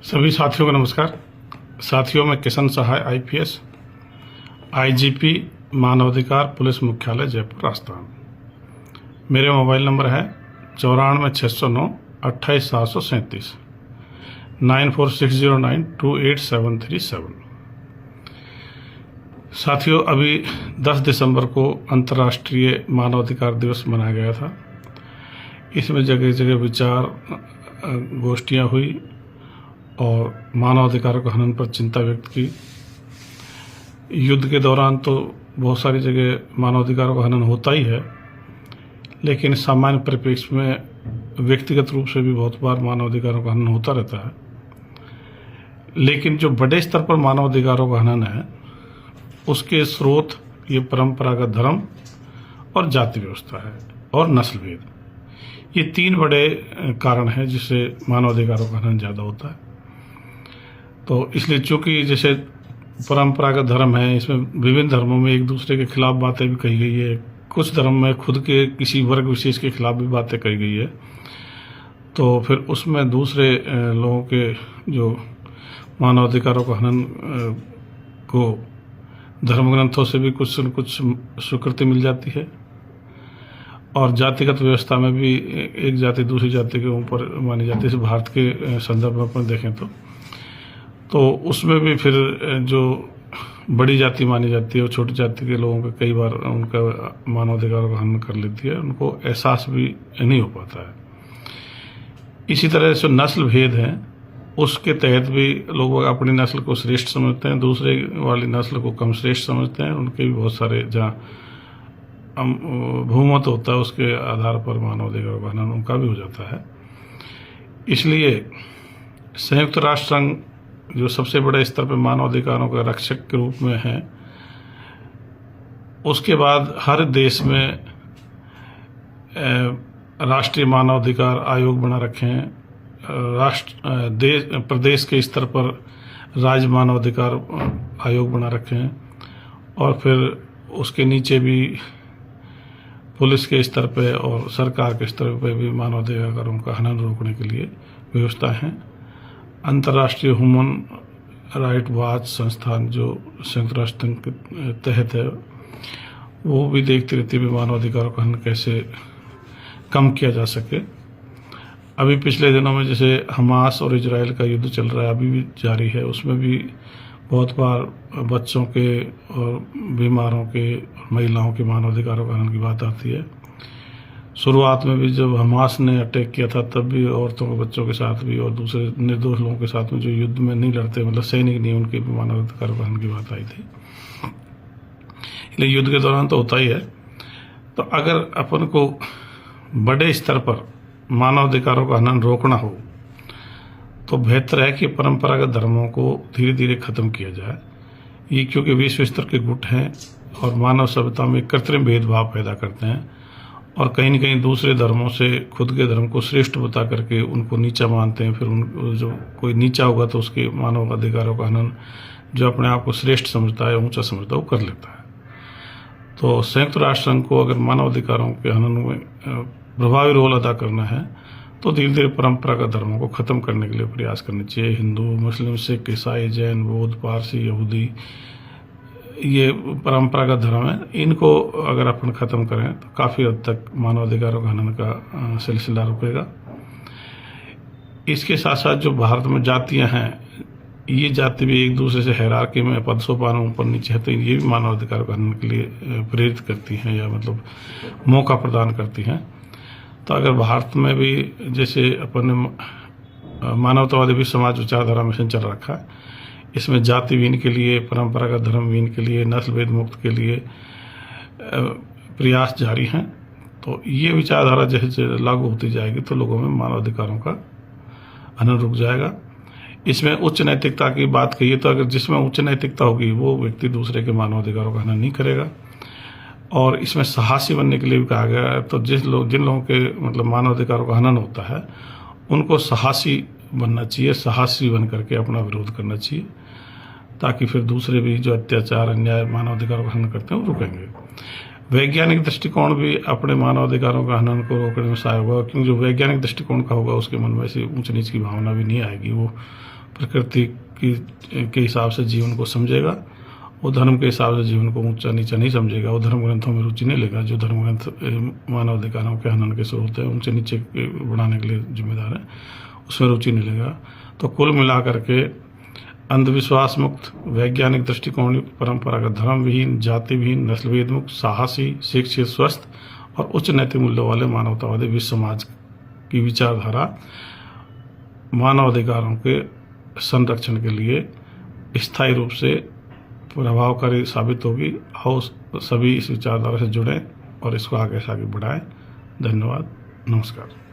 सभी साथियों को नमस्कार। साथियों, मैं किशन सहाय आईपीएस, आईजीपी मानवाधिकार पुलिस मुख्यालय जयपुर राजस्थान। मेरे मोबाइल नंबर है 94,609,28,737 94,609,28,737। साथियों, अभी 10 दिसंबर को अंतर्राष्ट्रीय मानवाधिकार दिवस मनाया गया था। इसमें जगह जगह विचार गोष्ठियाँ हुई और मानवाधिकारों के हनन पर चिंता व्यक्त की। युद्ध के दौरान तो बहुत सारी जगह मानवाधिकारों का हनन होता ही है, लेकिन सामान्य परिप्रेक्ष्य में व्यक्तिगत रूप से भी बहुत बार मानवाधिकारों का हनन होता रहता है। लेकिन जो बड़े स्तर पर मानवाधिकारों का हनन है, उसके स्रोत ये परंपरागत धर्म और जाति व्यवस्था है और नस्ल भेद। ये तीन बड़े कारण हैं जिससे मानवाधिकारों का हनन ज़्यादा होता है। तो इसलिए चूंकि जैसे परंपरागत धर्म है, इसमें विभिन्न धर्मों में एक दूसरे के खिलाफ बातें भी कही गई है। कुछ धर्म में खुद के किसी वर्ग विशेष के खिलाफ भी बातें कही गई है। तो फिर उसमें दूसरे लोगों के जो मानवाधिकारों का हनन को धर्म ग्रंथों से भी कुछ न कुछ स्वीकृति मिल जाती है। और जातिगत व्यवस्था में भी एक जाति दूसरी जाति के ऊपर मानी जाती है। जैसे भारत के संदर्भ में अपन देखें तो उसमें भी फिर जो बड़ी जाति मानी जाती है और छोटी जाति के लोगों का कई बार उनका मानवाधिकारों का हनन कर लेती है, उनको एहसास भी नहीं हो पाता है। इसी तरह से नस्ल भेद है, उसके तहत भी लोग अपनी नस्ल को श्रेष्ठ समझते हैं, दूसरे वाली नस्ल को कम श्रेष्ठ समझते हैं। उनके भी बहुत सारे जहाँ बहुमत होता है उसके आधार पर मानवाधिकारों का हनन उनका भी हो जाता है। इसलिए संयुक्त राष्ट्र संघ जो सबसे बड़े स्तर पर मानवाधिकारों का रक्षक के रूप में है, उसके बाद हर देश में राष्ट्रीय मानवाधिकार आयोग बना रखे हैं। प्रदेश के स्तर पर राज्य मानवाधिकार आयोग बना रखे हैं और फिर उसके नीचे भी पुलिस के स्तर पे और सरकार के स्तर पे भी मानवाधिकारों का हनन रोकने के लिए व्यवस्था है। अंतर्राष्ट्रीय ह्यूमन राइट वॉच संस्थान जो संयुक्त राष्ट्र संघ के तहत है, वो भी देखती रहती है मानवाधिकारों का हनन कैसे कम किया जा सके। अभी पिछले दिनों में जैसे हमास और इजराइल का युद्ध चल रहा है, अभी भी जारी है, उसमें भी बहुत बार बच्चों के और बीमारों के और महिलाओं के मानवाधिकारों का हनन की बात आती है। शुरुआत में भी जब हमास ने अटैक किया था, तब भी औरतों के बच्चों के साथ भी और दूसरे निर्दोष लोगों के साथ में जो युद्ध में नहीं लड़ते, मतलब सैनिक नहीं, उनके भी मानवाधिकारों का हनन की बात आई थी। इसलिए युद्ध के दौरान तो होता ही है। तो अगर अपन को बड़े स्तर पर मानवाधिकारों का हनन रोकना हो तो बेहतर है कि परंपरागत धर्मों को धीरे धीरे खत्म किया जाए। ये क्योंकि विश्व स्तर के गुट हैं और मानव सभ्यता में कृत्रिम भेदभाव पैदा करते हैं और कहीं न कहीं दूसरे धर्मों से खुद के धर्म को श्रेष्ठ बता करके उनको नीचा मानते हैं। फिर उन जो कोई नीचा होगा तो उसके मानव अधिकारों का हनन जो अपने आप को श्रेष्ठ समझता है, ऊंचा समझता है, वो कर लेता है। तो संयुक्त राष्ट्र संघ को अगर मानव अधिकारों के हनन में प्रभावी रोल अदा करना है तो धीरे धीरे परंपरागत धर्मों को खत्म करने के लिए प्रयास करने चाहिए। हिंदू, मुस्लिम, सिख, ईसाई, जैन, बौद्ध, पारसी, यहूदी, ये परंपरागत धर्म है। इनको अगर अपन खत्म करें तो काफ़ी हद तक मानवाधिकारों का हनन का सिलसिला रुकेगा। इसके साथ साथ जो भारत में जातियां हैं, ये जाति भी एक दूसरे से हायरार्की में पद सोपान ऊपर नीचे है, तो ये भी मानवाधिकार का हनन के लिए प्रेरित करती हैं या मतलब मौका प्रदान करती हैं। तो अगर भारत में भी जैसे अपन मानवतावादी भी समाज विचारधारा मिशन चल रखा है, इसमें जाति विहीन के लिए, परंपरागत धर्म विहीन के लिए, नस्ल भेद मुक्त के लिए प्रयास जारी हैं। तो ये विचारधारा जैसे लागू होती जाएगी तो लोगों में मानवाधिकारों का हनन रुक जाएगा। इसमें उच्च नैतिकता की बात कहिए तो अगर जिसमें उच्च नैतिकता होगी वो व्यक्ति दूसरे के मानवाधिकारों का हनन नहीं करेगा। और इसमें साहसी बनने के लिए भी कहा गया है। तो जिन लोगों के मतलब मानवाधिकारों का हनन होता है, उनको साहसी बनना चाहिए, साहसी बन करके अपना विरोध करना चाहिए, ताकि फिर दूसरे भी जो अत्याचार, अन्याय, मानवाधिकारों का हनन करते हैं वो रुकेंगे। वैज्ञानिक दृष्टिकोण भी अपने मानवाधिकारों का हनन को रोकने में सहायक होगा, क्योंकि जो वैज्ञानिक दृष्टिकोण का होगा उसके मन में ऐसी ऊंच नीच की भावना भी नहीं आएगी। वो प्रकृति के हिसाब से जीवन को समझेगा, वो धर्म के हिसाब से जीवन को ऊंचा नीचा नहीं समझेगा, वो धर्म ग्रंथों में रुचि नहीं लेगा। जो धर्म ग्रंथ मानव अधिकारों के हनन के स्रोत है, उनसे नीचे बढ़ाने के लिए जिम्मेदार है, उसमें रुचि नहीं लेगा। तो कुल मिलाकर के अंधविश्वास मुक्त, वैज्ञानिक दृष्टिकोण युक्त, परंपरागत धर्म विहीन, जाति विहीन, नस्लभेद मुक्त, साहसी, शिक्षित, स्वस्थ और उच्च नैतिक मूल्यों वाले मानवतावादी विश्व समाज की विचारधारा मानवाधिकारों के संरक्षण के लिए स्थायी रूप से प्रभावकारी साबित होगी। आओ सभी इस विचारधारा से जुड़ें और इसको आगे से आगे बढ़ाएं। धन्यवाद, नमस्कार।